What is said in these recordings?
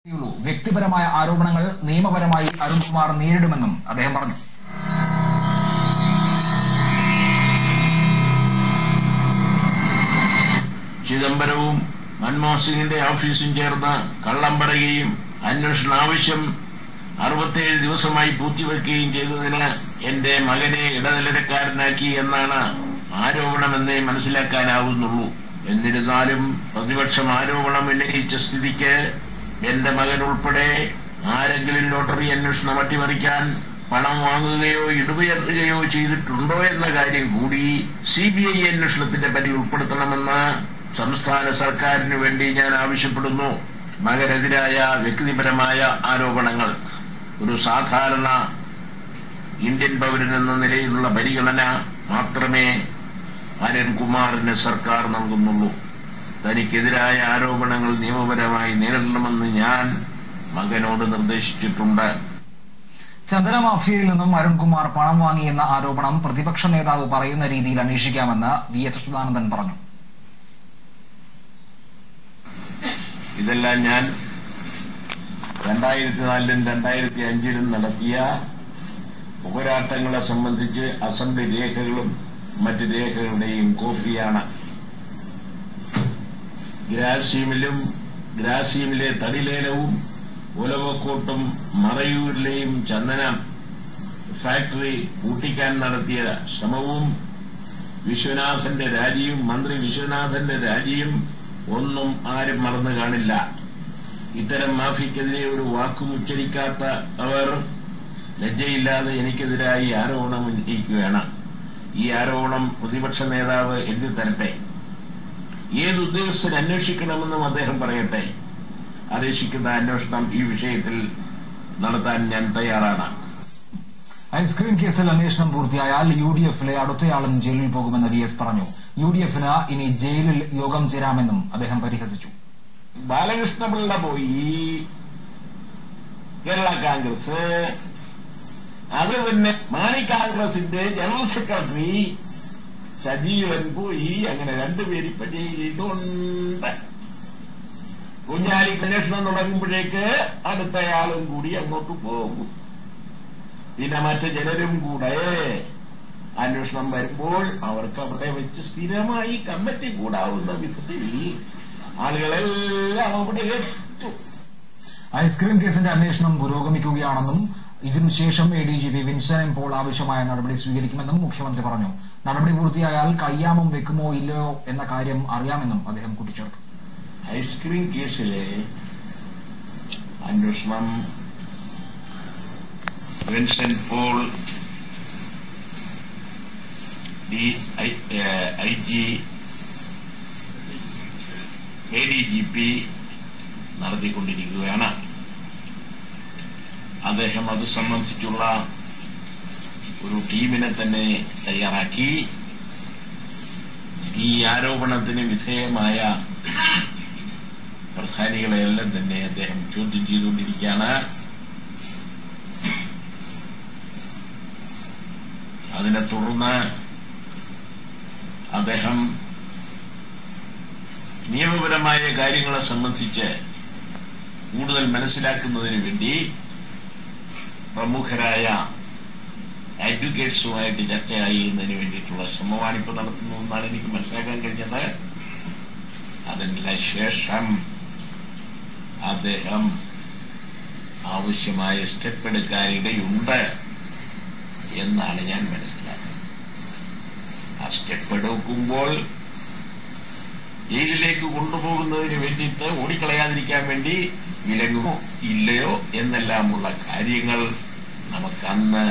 വ്യക്തിപരമായ ആരോപണങ്ങൾ നിയമപരമായി അരുൺകുമാർ നേരിടുമെന്നും അദ്ദേഹം പറഞ്ഞു. ചിദംബരവും മൻമോഹൻ സിംഗിന്റെ ഓഫീസും ചേർന്ന് കള്ളം പറയുകയും അന്വേഷണ ആവശ്യം 67 ദിവസമായി പൂർത്തിവെക്കുകയും ചെയ്തതിന് എന്റെ മകനെ ഇടനിലക്കാരനാക്കി എന്നാണ് ആരോപണമെന്നേ മനസ്സിലാക്കാനാവുന്നുള്ളൂ. എന്നിരുന്നാലും പ്രതിപക്ഷം ആരോപണം ഉന്നയിച്ച സ്ഥിതിക്ക് എന്റെ മകൻ ഉൾപ്പെടെ ആരെങ്കിലും ലോട്ടറി അന്വേഷണം അട്ടിമറിക്കാൻ പണം വാങ്ങുകയോ ഇടപെടുകയോ ചെയ്തിട്ടുണ്ടോ എന്ന കാര്യം കൂടി CBI അന്വേഷണത്തിന്റെ പരിധിയിൽ ഉൾപ്പെടുത്തണമെന്ന് സംസ്ഥാന സർക്കാരിന് വേണ്ടി ഞാൻ ആവശ്യപ്പെടുന്നു. മകനെതിരായ വ്യക്തിപരമായ ആരോപണങ്ങൾ ഒരു സാധാരണ ഇന്ത്യൻ പൗരൻ എന്ന നിലയിലുള്ള പരിഗണന മാത്രമേ അരുൺകുമാറിന് സർക്കാർ നൽകുന്നുള്ളൂ. തനിക്കെതിരായ ആരോപണങ്ങൾ നിയമപരമായി നേരിടണമെന്ന് ഞാൻ മകനോട് നിർദ്ദേശിച്ചിട്ടുണ്ട്. ചന്ദനമാഫിയയിൽ നിന്നും അരുൺകുമാർ പണം വാങ്ങിയെന്ന ആരോപണം പ്രതിപക്ഷ നേതാവ് പറയുന്ന രീതിയിൽ അന്വേഷിക്കാമെന്ന് VS അച്യുതാനന്ദൻ പറഞ്ഞു. ഇതെല്ലാം ഞാൻ 2004-ലും 2005-ലും നടത്തിയ പോരാട്ടങ്ങളെ സംബന്ധിച്ച് അസംബ്ലി രേഖകളും മറ്റ് രേഖകളുടെയും കോപ്പിയാണ്. ഗ്രാസീമിലെ തടിലേലവും ഒലവക്കോട്ടും മറയൂരിലെയും ചന്ദന ഫാക്ടറി പൂട്ടിക്കാൻ നടത്തിയ ശ്രമവും വിശ്വനാഥന്റെ രാജിയും മന്ത്രി വിശ്വനാഥന്റെ രാജിയും ഒന്നും ആരും മറന്നു കാണില്ല. ഇത്തരം മാഫിക്കെതിരെ ഒരു വാക്കും ഉച്ചരിക്കാത്ത അവർ ലജ്ജയില്ലാതെ എനിക്കെതിരായി ആരോപണം ഉന്നയിക്കുകയാണ്. ഈ ആരോപണം പ്രതിപക്ഷ നേതാവ് എഴുതി തരട്ടെ. ഏത് ഉദ്യോഗസ്ഥൻ അന്വേഷിക്കണമെന്നും അദ്ദേഹം പറയട്ടെ. ആദേശിക്കുന്ന അന്വേഷണം ഈ വിഷയത്തിൽ നടത്താൻ ഞാൻ തയ്യാറാണ്. ഐസ്ക്രീം കേസിൽ അന്വേഷണം പൂർത്തിയായാൽ UDF-ലെ അടുത്തയാളും ജയിലിൽ പോകുമെന്ന് VS പറഞ്ഞു. UDF-ന് ഇനി ജയിലിൽ യോഗം ചേരാമെന്നും അദ്ദേഹം പരിഹസിച്ചു. ബാലകൃഷ്ണപിള്ള പോയി, കേരള കോൺഗ്രസ്, അത് തന്നെ മാണി കോൺഗ്രസിന്റെ ജനറൽ സെക്രട്ടറി സജീവൻ പോയി. അങ്ങനെ രണ്ടുപേര് ഇപ്പൊ ജയിലിലുണ്ട്. കുഞ്ഞാലിക്ക് അന്വേഷണം തുടങ്ങുമ്പോഴേക്ക് അടുത്തയാളും കൂടി അങ്ങോട്ട് പോകും. പിന്നെ മറ്റു ചിലരും കൂടെ അന്വേഷണം വരുമ്പോൾ അവർക്ക് അവിടെ വെച്ച് സ്ഥിരമായി കമ്മിറ്റി കൂടാവുന്ന വിധത്തിൽ ആളുകളെല്ലാം അവിടെ എത്തും. ഐസ്ക്രീം കേസിന്റെ അന്വേഷണം പുരോഗമിക്കുകയാണെന്നും ഇതിനുശേഷം ADGP വിൻസൻ പോൾ ആവശ്യമായ നടപടി സ്വീകരിക്കുമെന്നും മുഖ്യമന്ത്രി പറഞ്ഞു. നടപടി പൂർത്തിയായാൽ കയ്യാമം വെക്കുമോ ഇല്ലയോ എന്ന കാര്യം അറിയാമെന്നും അദ്ദേഹം കൂട്ടിച്ചേർത്തു. ഐസ്ക്രീം കേസിലെ അന്വേഷണം വിൻസൻ പോൾ ADGP നടത്തിക്കൊണ്ടിരിക്കുകയാണ്. അദ്ദേഹം അത് സംബന്ധിച്ചുള്ള ഒരു ടീമിനെ തന്നെ തയ്യാറാക്കി ഈ ആരോപണത്തിന് വിധേയമായ പ്രധാനികളെയെല്ലാം തന്നെ അദ്ദേഹം ചോദ്യം ചെയ്തുകൊണ്ടിരിക്കുകയാണ്. അതിനെ തുടർന്ന് അദ്ദേഹം നിയമപരമായ കാര്യങ്ങളെ സംബന്ധിച്ച് കൂടുതൽ മനസ്സിലാക്കുന്നതിന് വേണ്ടി പ്രമുഖരായ അഡ്വക്കേറ്റ്സുമായിട്ട് ചർച്ച ചെയ്യുന്നതിന് വേണ്ടിയിട്ടുള്ള ശ്രമമാണ് ഇപ്പോൾ നടത്തുന്നതെന്നാണ് എനിക്ക് മനസ്സിലാക്കാൻ കഴിഞ്ഞത്. അതിനുള്ള ശേഷം അദ്ദേഹം ആവശ്യമായ സ്റ്റെപ്പ് എടുക്കാനിടയുണ്ട് എന്നാണ് ഞാൻ മനസ്സിലാക്കുന്നത്. ആ സ്റ്റെപ്പ് എടുക്കുമ്പോൾ ജയിലിലേക്ക് കൊണ്ടുപോകുന്നതിന് വേണ്ടിയിട്ട് ഓടിക്കളയാതിരിക്കാൻ വേണ്ടി വിലങ്ങുമോ ഇല്ലയോ എന്നെല്ലാമുള്ള കാര്യങ്ങൾ നമുക്കന്ന്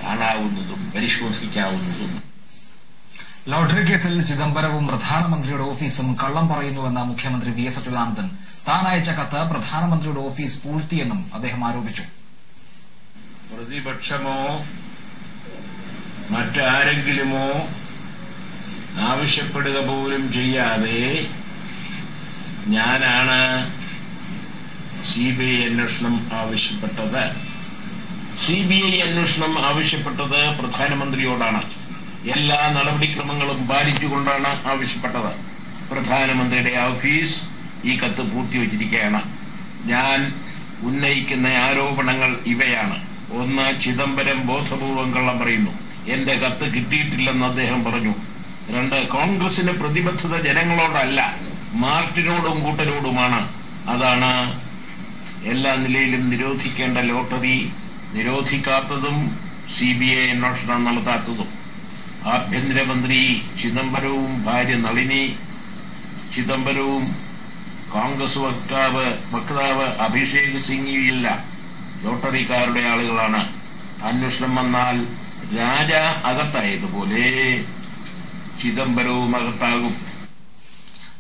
കാണാവുന്നതും പരിശോധിക്കാവുന്നതും. ലോട്ടറി കേസിൽ ചിദംബരവും പ്രധാനമന്ത്രിയുടെ ഓഫീസും കള്ളം പറയുന്നുവെന്ന മുഖ്യമന്ത്രി VS അച്യുതാനന്ദൻ താൻ അയച്ച കത്ത് പ്രധാനമന്ത്രിയുടെ ഓഫീസ് പൂഴ്ത്തിയെന്നും അദ്ദേഹം ആരോപിച്ചു. പ്രതിപക്ഷമോ മറ്റാരെങ്കിലുമോ ആവശ്യപ്പെടുക പോലും ചെയ്യാതെ ഞാനാണ് CBI അന്വേഷണം ആവശ്യപ്പെട്ടത്. CBI അന്വേഷണം ആവശ്യപ്പെട്ടത് പ്രധാനമന്ത്രിയോടാണ്. എല്ലാ നടപടിക്രമങ്ങളും പാലിച്ചുകൊണ്ടാണ് ആവശ്യപ്പെട്ടത്. പ്രധാനമന്ത്രിയുടെ ഓഫീസ് ഈ കത്ത് പൂർത്തിവച്ചിരിക്കുകയാണ്. ഞാൻ ഉന്നയിക്കുന്ന ആരോപണങ്ങൾ ഇവയാണ്. ഒന്ന്, ചിദംബരം ബോധപൂർവം കള്ളം പറയുന്നു. എന്റെ കത്ത് കിട്ടിയിട്ടില്ലെന്ന് അദ്ദേഹം പറഞ്ഞു. 2, കോൺഗ്രസിന് പ്രതിബദ്ധത ജനങ്ങളോടല്ല, മാർട്ടിനോടും കൂട്ടരോടുമാണ്. അതാണ് എല്ലാ നിലയിലും നിരോധിക്കേണ്ട ലോട്ടറി നിരോധിക്കാത്തതും CBI അന്വേഷണം നടത്താത്തതും. ആഭ്യന്തരമന്ത്രി ചിദംബരവും ഭാര്യ നളിനി ചിദംബരവും കോൺഗ്രസ് വക്താവ് അഭിഷേക് സിംഗ്വിയല്ല ലോട്ടറിക്കാരുടെ ആളുകളാണ്. അന്വേഷണം വന്നാൽ രാജ അകത്തായതുപോലെ ചിദംബരവും അകത്താകും.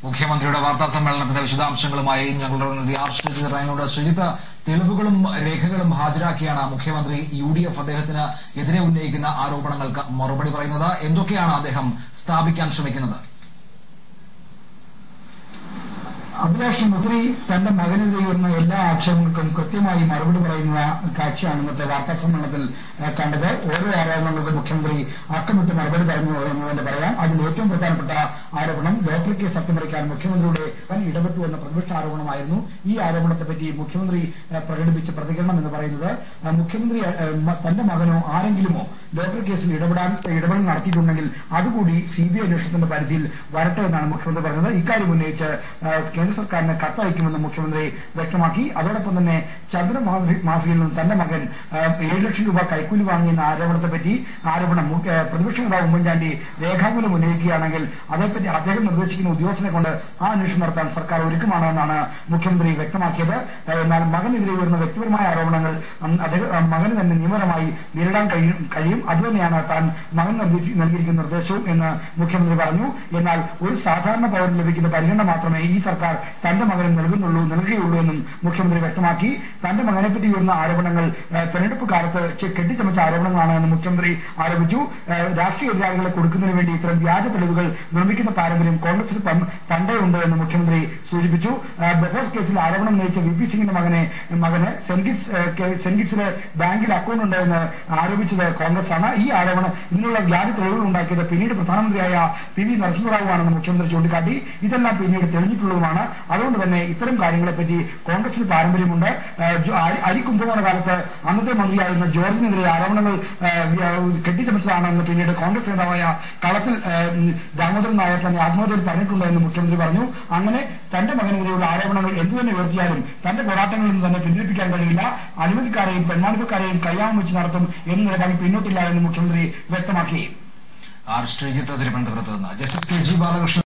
മുഖ്യമന്ത്രിയുടെ വാർത്താ സമ്മേളനത്തിന്റെ വിശദാംശങ്ങളുമായി ഞങ്ങളുടെ പ്രതിനിധി ശ്രീജിത്ത് റൈനോട്. ശ്രീജിത്ത്, തെളിവുകളും രേഖകളും ഹാജരാക്കിയാണ് മുഖ്യമന്ത്രി UDF അദ്ദേഹത്തിന് എതിരെ ഉന്നയിക്കുന്ന ആരോപണങ്ങൾക്ക് മറുപടി പറയുന്നത്. എന്തൊക്കെയാണ് അദ്ദേഹം സ്ഥാപിക്കാൻ ശ്രമിക്കുന്നത്? അഭിലാഷ്, മുഖ്യമന്ത്രി തന്റെ മകനെതിരെ ഉയർന്ന എല്ലാ ആക്ഷേപങ്ങൾക്കും കൃത്യമായി മറുപടി പറയുന്ന കാഴ്ചയാണ് ഇന്നത്തെ വാർത്താ സമ്മേളനത്തിൽ കണ്ടത്. ഓരോ ആരോപണങ്ങൾക്കും മുഖ്യമന്ത്രി അക്കമിട്ട് മറുപടി പറഞ്ഞു എന്ന് തന്നെ പറയാം. അതിൽ ഏറ്റവും പ്രധാനപ്പെട്ട ആരോപണം ലോട്ടറി കേസ് അട്ടിമറിക്കാൻ മുഖ്യമന്ത്രിയുടെ ഇടപെട്ടു എന്ന പ്രതിപക്ഷ ആരോപണമായിരുന്നു. ഈ ആരോപണത്തെപ്പറ്റി മുഖ്യമന്ത്രി പ്രകടിപ്പിച്ച പ്രതികരണം എന്ന് പറയുന്നത്, മുഖ്യമന്ത്രി തന്റെ മകനോ ആരെങ്കിലുമോ ലോട്ടറി കേസിൽ ഇടപെടൽ നടത്തിയിട്ടുണ്ടെങ്കിൽ അതുകൂടി CBI അന്വേഷണത്തിന്റെ പരിധിയിൽ വരട്ടെ എന്നാണ് മുഖ്യമന്ത്രി പറഞ്ഞത്. ഇക്കാര്യം ഉന്നയിച്ച് കേന്ദ്ര സർക്കാരിന് കത്തയക്കുമെന്ന് മുഖ്യമന്ത്രി വ്യക്തമാക്കി. അതോടൊപ്പം തന്നെ ചന്ദ്ര മാഫിയയിൽ നിന്ന് തന്റെ മകൻ 7 ലക്ഷം രൂപ കൈക്കൂലി വാങ്ങിയെന്ന ആരോപണത്തെപ്പറ്റി പ്രതിപക്ഷ നേതാവ് ഉമ്മൻചാണ്ടി രേഖാമൂലം ഉന്നയിക്കുകയാണെങ്കിൽ അതേപ്പറ്റി അദ്ദേഹം നിർദ്ദേശിക്കുന്ന ഉദ്യോഗസ്ഥനെ കൊണ്ട് ആ അന്വേഷണം നടത്താൻ സർക്കാർ ഒരുക്കമാണ് എന്നാണ് മുഖ്യമന്ത്രി വ്യക്തമാക്കിയത്. എന്നാൽ മകനെതിരെ ഉയർന്ന വ്യക്തിപരമായ ആരോപണങ്ങൾ മകന് തന്നെ നിയമപരമായി നേരിടാൻ കഴിയും. അതുതന്നെയാണ് താൻ മകൻ നൽകിയിരിക്കുന്ന നിർദ്ദേശവും എന്ന് മുഖ്യമന്ത്രി പറഞ്ഞു. എന്നാൽ ഒരു സാധാരണ പൗരന് ലഭിക്കുന്ന പരിഗണന മാത്രമേ ഈ സർക്കാർ തന്റെ മകന് നൽകുകയുള്ളൂ എന്നും മുഖ്യമന്ത്രി വ്യക്തമാക്കി. തന്റെ മകനെപ്പറ്റി ഉയർന്ന ആരോപണങ്ങൾ തെരഞ്ഞെടുപ്പ് കാലത്ത് കെട്ടിച്ചമച്ച ആരോപണങ്ങളാണ് എന്ന് മുഖ്യമന്ത്രി ആരോപിച്ചു. രാഷ്ട്രീയ എതിരാളികളെ കൊടുക്കുന്നതിന് വേണ്ടി ഇത്തരം വ്യാജ തെളിവുകൾ നിർമ്മിക്കുന്ന പാരമ്പര്യം കോൺഗ്രസിന് പണ്ടേ ഉണ്ട് എന്ന് മുഖ്യമന്ത്രി സൂചിപ്പിച്ചു. ബഫോസ് കേസിൽ ആരോപണം ഉന്നയിച്ച VP സിംഗിന്റെ മകന് സെന്റ് കിറ്റ്സിലെ ബാങ്കിൽ അക്കൌണ്ട് ഉണ്ട് എന്ന് ആരോപിച്ചത് കോൺഗ്രസ് ആണ്. ഈ ആരോപണം ഇതിനുള്ള വ്യാജ തെളിവുകൾ ഉണ്ടാക്കിയത് പിന്നീട് പ്രധാനമന്ത്രിയായ PV നരസിംഹറാവുവാണെന്ന് മുഖ്യമന്ത്രി ചൂണ്ടിക്കാട്ടി. ഇതെല്ലാം പിന്നീട് തെളിഞ്ഞിട്ടുള്ളതുമാണ്. അതുകൊണ്ട് തന്നെ ഇത്തരം കാര്യങ്ങളെപ്പറ്റി കോൺഗ്രസിന് പാരമ്പര്യമുണ്ട്. അരി കുംഭകോണ കാലത്ത് അന്നത്തെ മന്ത്രിയായിരുന്ന ജോർജിനെതിരെ ആരോപണങ്ങൾ കെട്ടിച്ചമച്ചതാണെന്ന് പിന്നീട് കോൺഗ്രസ് നേതാവായ കളത്തിൽ ദാമോദരൻ നായർ തന്നെ ആത്മഹത്യയിൽ പറഞ്ഞിട്ടുണ്ട് എന്ന് മുഖ്യമന്ത്രി പറഞ്ഞു. അങ്ങനെ തന്റെ മകനെതിരെയുള്ള ആരോപണങ്ങൾ എന്തുതന്നെ ഉയർത്തിയാലും തന്റെ പോരാട്ടങ്ങളിൽ നിന്ന് തന്നെ പിന്തിരിപ്പിക്കാൻ കഴിയില്ല. അഴിമതിക്കാരെയും പെൺവാണിപ്പക്കാരെയും കയ്യാമം വെച്ച് നടത്തും എന്ന നിലപാടിൽ പിന്നോട്ടില്ല എന്ന് മുഖ്യമന്ത്രി വ്യക്തമാക്കി. ശ്രീജിത്ത് തിരുവനന്തപുരത്ത് നിന്ന്. Justice KG Balakrishnan